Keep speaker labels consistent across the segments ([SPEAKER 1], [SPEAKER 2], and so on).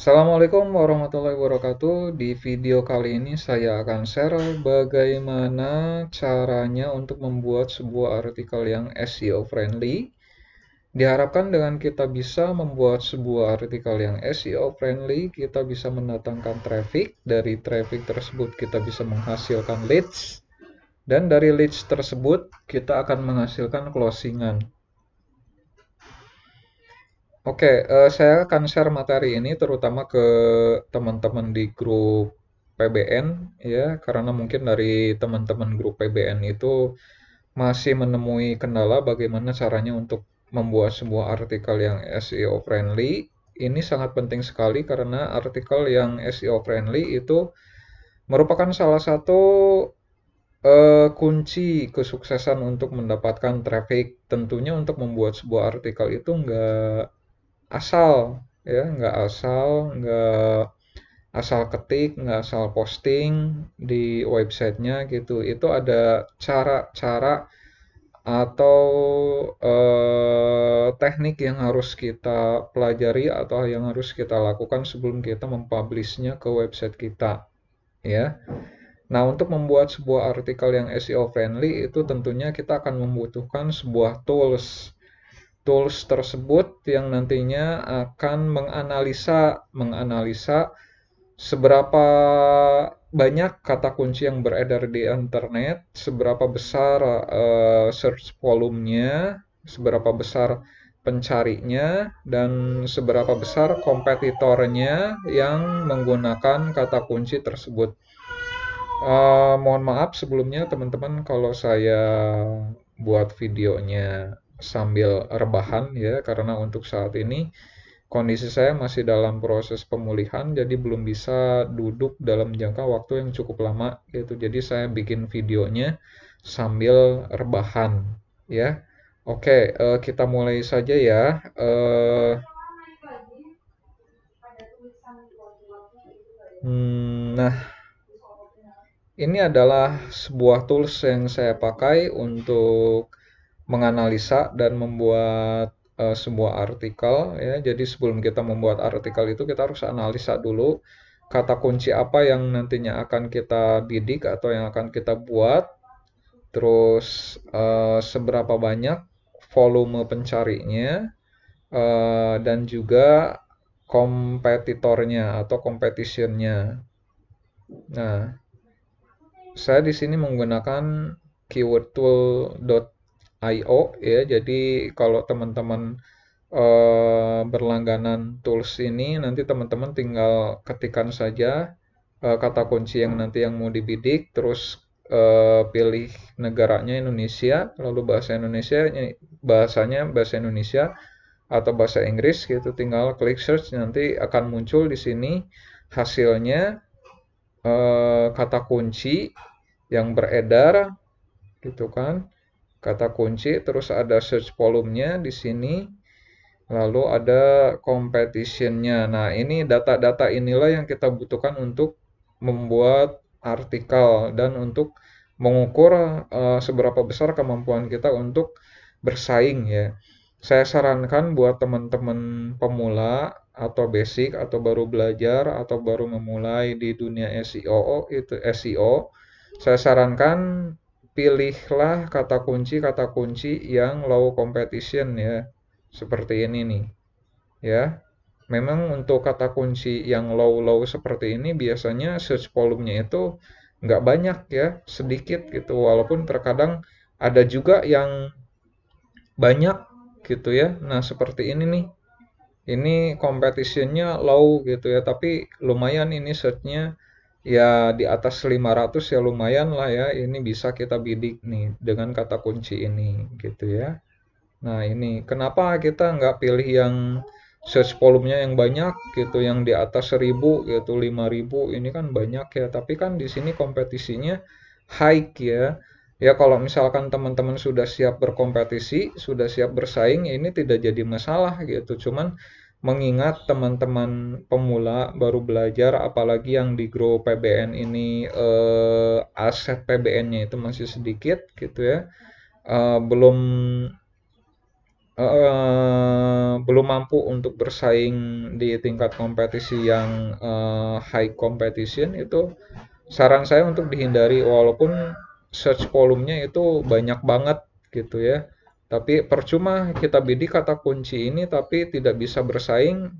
[SPEAKER 1] Assalamualaikum warahmatullahi wabarakatuh. Di video kali ini saya akan share bagaimana caranya untuk membuat sebuah artikel yang SEO friendly. Diharapkan dengan kita bisa membuat sebuah artikel yang SEO friendly, kita bisa mendatangkan traffic. Dari traffic tersebut kita bisa menghasilkan leads. Dan dari leads tersebut kita akan menghasilkan closingan. Oke, saya akan share materi ini terutama ke teman-teman di grup PBN ya, karena mungkin dari teman-teman grup PBN itu masih menemui kendala bagaimana caranya untuk membuat sebuah artikel yang SEO friendly. Ini sangat penting sekali karena artikel yang SEO friendly itu merupakan salah satu kunci kesuksesan untuk mendapatkan traffic. Tentunya untuk membuat sebuah artikel itu asal nggak asal, nggak asal ketik, nggak asal posting di websitenya gitu. Itu ada cara-cara atau teknik yang harus kita pelajari atau yang harus kita lakukan sebelum kita mempublishnya ke website kita, ya. Nah, untuk membuat sebuah artikel yang SEO friendly itu tentunya kita akan membutuhkan sebuah tools. Tools tersebut yang nantinya akan menganalisa seberapa banyak kata kunci yang beredar di internet, seberapa besar search volumenya, seberapa besar pencarinya, dan seberapa besar kompetitornya yang menggunakan kata kunci tersebut. Mohon maaf sebelumnya teman-teman kalau saya buat videonya sambil rebahan ya, karena untuk saat ini kondisi saya masih dalam proses pemulihan, jadi belum bisa duduk dalam jangka waktu yang cukup lama gitu. Jadi saya bikin videonya sambil rebahan ya. Oke, kita mulai saja ya. Nah, ini adalah sebuah tools yang saya pakai untuk menganalisa dan membuat sebuah artikel ya. Jadi sebelum kita membuat artikel itu kita harus analisa dulu kata kunci apa yang nantinya akan kita bidik atau yang akan kita buat, terus seberapa banyak volume pencarinya, dan juga kompetitornya atau competitionnya. Nah, saya di sini menggunakan keywordtool.io ya. Jadi kalau teman-teman berlangganan tools ini, nanti teman-teman tinggal ketikkan saja kata kunci yang nanti yang mau dibidik, terus pilih negaranya Indonesia, lalu bahasanya bahasa Indonesia atau bahasa Inggris gitu. Tinggal klik search, nanti akan muncul di sini hasilnya, kata kunci yang beredar gitu kan, kata kunci, terus ada search volumenya di sini, lalu ada competitionnya. Nah, ini data-data inilah yang kita butuhkan untuk membuat artikel dan untuk mengukur seberapa besar kemampuan kita untuk bersaing ya. Saya sarankan buat teman-teman pemula atau basic atau baru belajar atau baru memulai di dunia SEO, saya sarankan pilihlah kata kunci yang low competition ya. Seperti ini nih, ya. Memang untuk kata kunci yang low seperti ini biasanya search volumenya itu nggak banyak ya, sedikit gitu. Walaupun terkadang ada juga yang banyak gitu ya. Nah, seperti ini nih. Ini competitionnya low gitu ya, tapi lumayan ini searchnya ya di atas 500 ya, lumayan lah ya. Ini bisa kita bidik nih dengan kata kunci ini gitu ya. Nah, ini kenapa kita nggak pilih yang search volumenya yang banyak gitu, yang di atas 1000 gitu, 5000 ini kan banyak ya, tapi kan di sini kompetisinya high ya. Ya kalau misalkan teman-teman sudah siap berkompetisi, sudah siap bersaing, ini tidak jadi masalah gitu. Cuman mengingat teman-teman pemula baru belajar, apalagi yang di grup PBN ini aset PBN-nya itu masih sedikit gitu ya. Belum belum mampu untuk bersaing di tingkat kompetisi yang high competition, itu saran saya untuk dihindari, walaupun search volumenya itu banyak banget gitu ya. Tapi percuma kita bidik kata kunci ini tapi tidak bisa bersaing,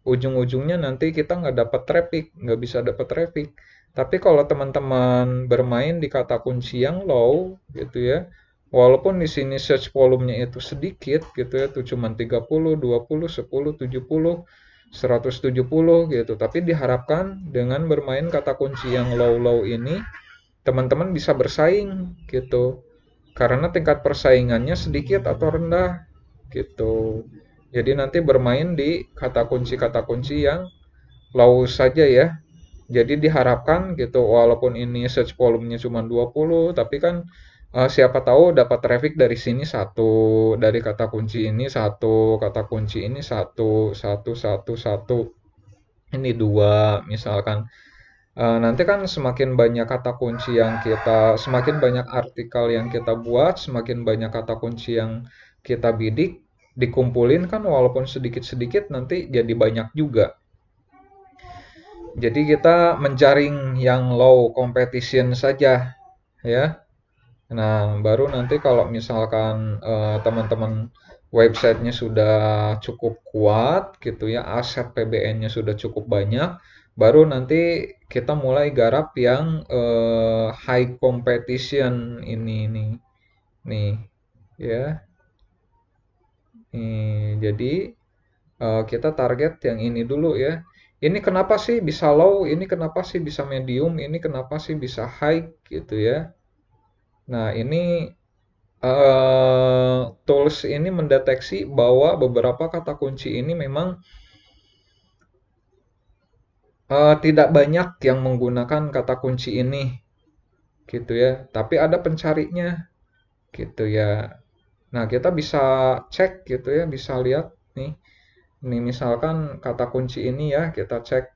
[SPEAKER 1] ujung-ujungnya nanti kita nggak dapat traffic, nggak bisa dapat traffic. Tapi kalau teman-teman bermain di kata kunci yang low gitu ya, walaupun di sini search volumenya itu sedikit gitu ya, itu cuma 30, 20, 10, 70, 170 gitu. Tapi diharapkan dengan bermain kata kunci yang low-low ini, teman-teman bisa bersaing gitu. Karena tingkat persaingannya sedikit atau rendah gitu. Jadi nanti bermain di kata kunci yang low saja ya. Jadi diharapkan gitu, walaupun ini search volumenya cuma 20, tapi kan siapa tahu dapat traffic dari sini satu, dari kata kunci ini satu, kata kunci ini satu, satu, satu, satu, ini dua, misalkan. Nanti kan semakin banyak kata kunci yang kita, semakin banyak artikel yang kita buat, semakin banyak kata kunci yang kita bidik, dikumpulin kan walaupun sedikit-sedikit nanti jadi banyak juga. Jadi kita menjaring yang low competition saja ya. Nah, baru nanti kalau misalkan teman-teman websitenya sudah cukup kuat gitu ya, aset PBN-nya sudah cukup banyak, baru nanti kita mulai garap yang high competition ini nih ya. Jadi kita target yang ini dulu ya. Ini kenapa sih bisa low, ini kenapa sih bisa medium, ini kenapa sih bisa high gitu ya. Nah, ini tools ini mendeteksi bahwa beberapa kata kunci ini memang tidak banyak yang menggunakan kata kunci ini gitu ya. Tapi ada pencarinya gitu ya. Nah, kita bisa cek gitu ya, bisa lihat nih. Nih misalkan kata kunci ini ya, kita cek.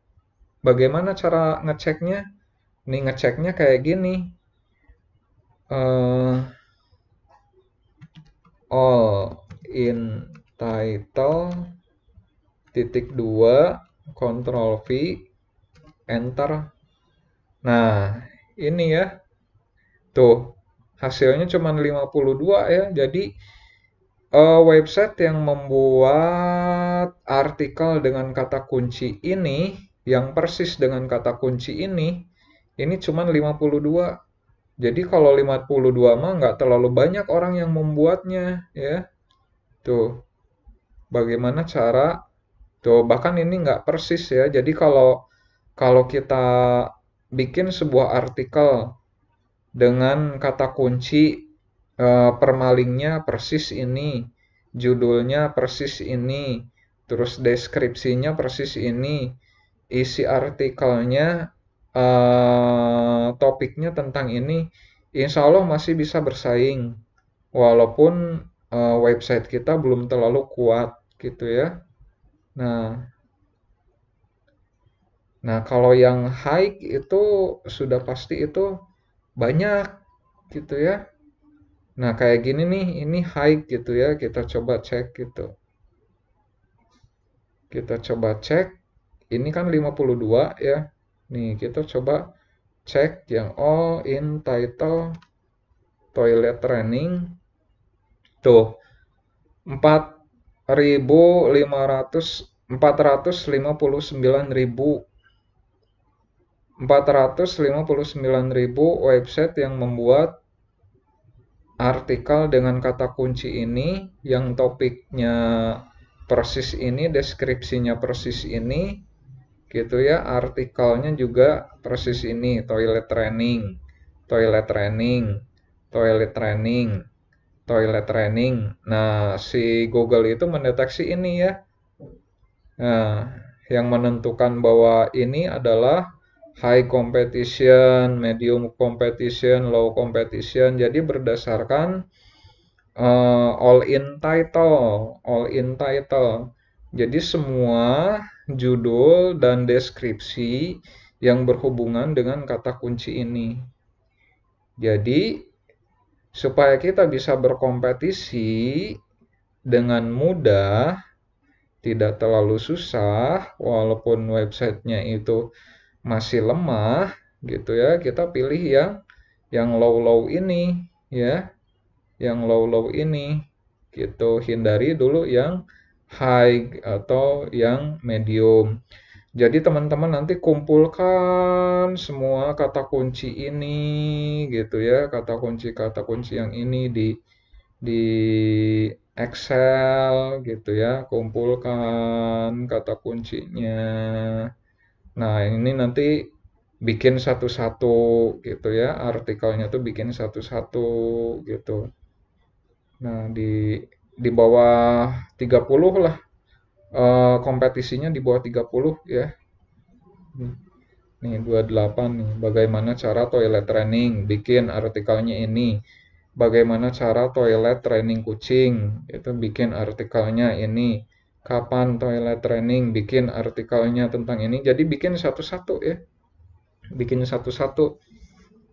[SPEAKER 1] Bagaimana cara ngeceknya? Nih ngeceknya kayak gini. eh All in title titik dua, Ctrl V, Enter. Nah, ini ya. Tuh, hasilnya cuma 52 ya. Jadi website yang membuat artikel dengan kata kunci ini, yang persis dengan kata kunci ini cuma 52. Jadi kalau 52 mah nggak terlalu banyak orang yang membuatnya ya. Tuh, bagaimana cara. Tuh, bahkan ini nggak persis ya. Jadi kalau kalau kita bikin sebuah artikel dengan kata kunci permalingnya persis ini, judulnya persis ini, terus deskripsinya persis ini, isi artikelnya topiknya tentang ini, insya Allah masih bisa bersaing, walaupun website kita belum terlalu kuat gitu ya. Nah, nah kalau yang high itu sudah pasti itu banyak gitu ya. Nah, kayak gini nih, ini high gitu ya. Kita coba cek gitu. Kita coba cek. Ini kan 52 ya. Nih, kita coba cek yang all in title toilet training. Tuh, 459.000 website yang membuat artikel dengan kata kunci ini, yang topiknya persis ini, deskripsinya persis ini, gitu ya, artikelnya juga persis ini, toilet training, toilet training, toilet training, toilet training. Nah, si Google itu mendeteksi ini ya. Nah, yang menentukan bahwa ini adalah high competition, medium competition, low competition. Jadi berdasarkan all in title. Jadi semua judul dan deskripsi yang berhubungan dengan kata kunci ini. Jadi supaya kita bisa berkompetisi, dengan mudah, tidak terlalu susah, walaupun websitenya itu masih lemah, gitu ya. Kita pilih yang low-low ini, ya, yang low-low ini, gitu. Hindari dulu yang high atau yang medium. Jadi teman-teman nanti kumpulkan semua kata kunci ini, gitu ya, kata kunci yang ini di Excel gitu ya, kumpulkan kata kuncinya. Nah, ini nanti bikin satu-satu gitu ya, artikelnya tuh bikin satu-satu gitu. Nah, di bawah 30 lah, kompetisinya di bawah 30 ya. Nih 28 nih, bagaimana cara toilet training, bikin artikelnya ini. Bagaimana cara toilet training kucing, itu bikin artikelnya ini. Kapan toilet training, bikin artikelnya tentang ini. Jadi bikin satu-satu ya, bikin satu-satu.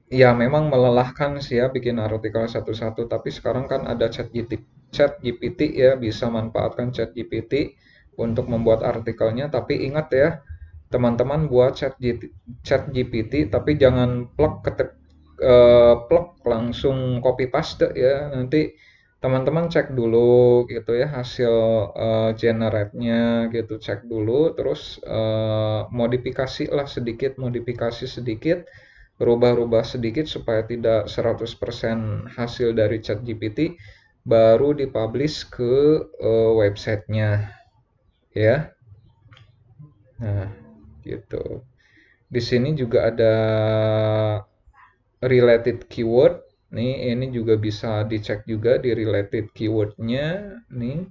[SPEAKER 1] Ya memang melelahkan sih ya bikin artikel satu-satu, tapi sekarang kan ada chat GPT ya, bisa manfaatkan chat GPT untuk membuat artikelnya, tapi ingat ya, teman-teman buat chat GPT tapi jangan plug langsung copy paste ya, nanti teman-teman cek dulu gitu ya hasil generate-nya gitu, cek dulu terus modifikasi lah sedikit, modifikasi sedikit, berubah-ubah sedikit supaya tidak 100% hasil dari chat GPT, baru dipublish ke websitenya ya. Nah, gitu. Di sini juga ada related keyword. Nih, ini juga bisa dicek juga di related keywordnya. Nih.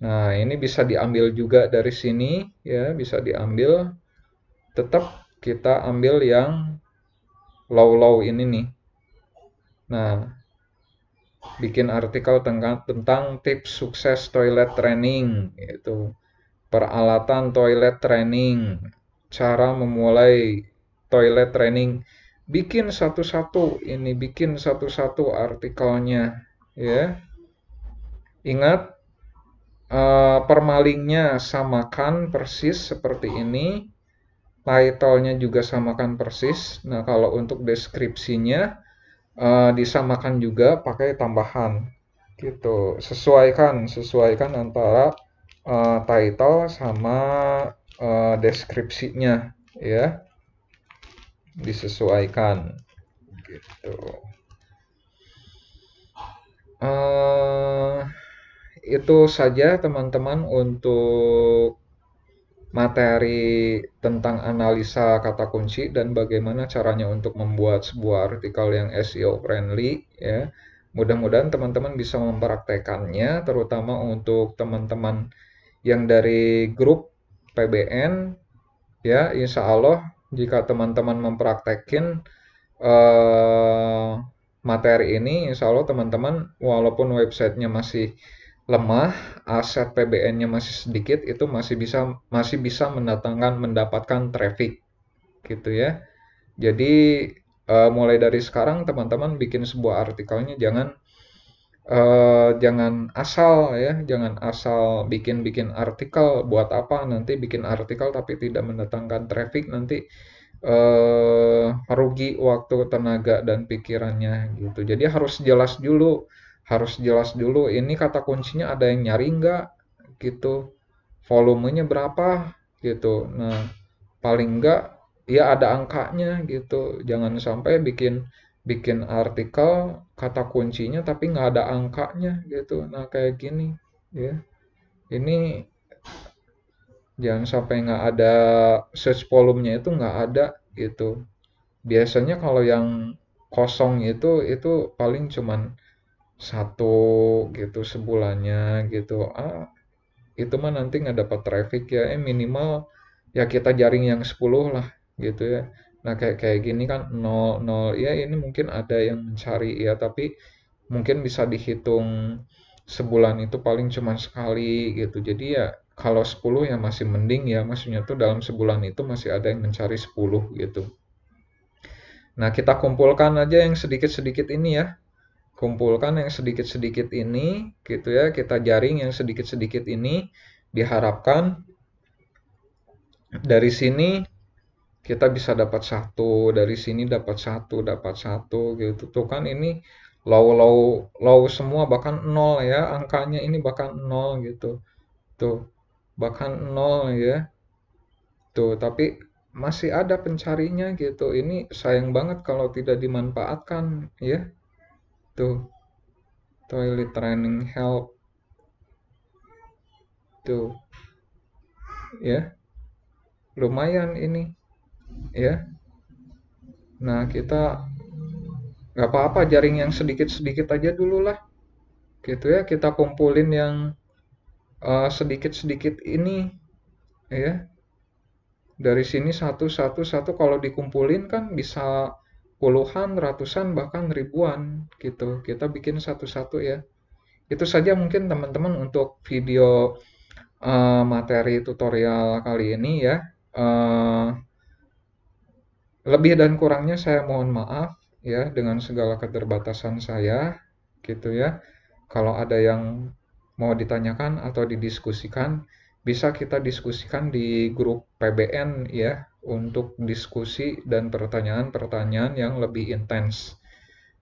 [SPEAKER 1] Nah, ini bisa diambil juga dari sini, ya, bisa diambil. Tetap kita ambil yang low-low ini nih. Nah, bikin artikel tentang tips sukses toilet training, itu peralatan toilet training, cara memulai toilet training, bikin satu-satu ini, bikin satu-satu artikelnya ya. Ingat, permalingnya samakan persis seperti ini, title-nya juga samakan persis. Nah, kalau untuk deskripsinya disamakan juga pakai tambahan gitu. Sesuaikan antara title sama deskripsinya ya, disesuaikan gitu. Uh, itu saja teman-teman untuk materi tentang analisa kata kunci dan bagaimana caranya untuk membuat sebuah artikel yang SEO friendly ya. Mudah-mudahan teman-teman bisa mempraktekannya, terutama untuk teman-teman yang dari grup PBN ya. Insya Allah jika teman-teman mempraktekin eh, materi ini, insya Allah teman-teman walaupun websitenya masih lemah, aset PBN-nya masih sedikit, itu masih bisa mendapatkan traffic gitu ya. Jadi mulai dari sekarang teman-teman bikin sebuah artikelnya jangan asal ya, jangan asal bikin artikel. Buat apa nanti bikin artikel tapi tidak mendatangkan traffic, nanti rugi waktu, tenaga dan pikirannya gitu. Jadi harus jelas dulu ini kata kuncinya ada yang nyari nggak gitu, volumenya berapa gitu. Nah, paling nggak ya ada angkanya gitu, jangan sampai bikin bikin artikel kata kuncinya tapi nggak ada angkanya gitu. Nah, kayak gini ya, ini jangan sampai nggak ada search volumenya, itu nggak ada gitu. Biasanya kalau yang kosong itu paling cuman satu gitu sebulannya gitu. Itu mah nanti nggak dapat traffic ya. Minimal ya kita jaring yang 10 lah gitu ya. Nah, kayak kayak gini kan 0 0 ya, ini mungkin ada yang mencari ya, tapi mungkin bisa dihitung sebulan itu paling cuma sekali gitu. Jadi ya kalau 10 ya masih mending ya, maksudnya tuh dalam sebulan itu masih ada yang mencari 10 gitu. Nah, kita kumpulkan aja yang sedikit-sedikit ini ya. kumpulkan yang sedikit-sedikit ini gitu ya, kita jaring yang sedikit-sedikit ini, diharapkan dari sini kita bisa dapat satu, dari sini dapat satu gitu tuh kan. Ini low semua, bahkan nol ya angkanya, ini bahkan nol gitu tuh, bahkan nol ya tuh, tapi masih ada pencarinya gitu. Ini sayang banget kalau tidak dimanfaatkan ya tuh. Toilet training help tuh ya, lumayan ini ya. Nah, kita nggak apa-apa jaring yang sedikit-sedikit aja dulu lah gitu ya, kita kumpulin yang sedikit-sedikit ini ya. Dari sini satu satu satu, kalau dikumpulin kan bisa puluhan, ratusan, bahkan ribuan gitu. Kita bikin satu-satu ya. Itu saja mungkin teman-teman untuk video materi tutorial kali ini ya. Eh, Lebih dan kurangnya saya mohon maaf ya, dengan segala keterbatasan saya gitu ya. Kalau ada yang mau ditanyakan atau didiskusikan, bisa kita diskusikan di grup PBN ya, untuk diskusi dan pertanyaan-pertanyaan yang lebih intens.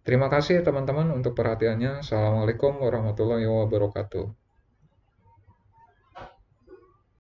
[SPEAKER 1] Terima kasih teman-teman untuk perhatiannya. Assalamualaikum warahmatullahi wabarakatuh.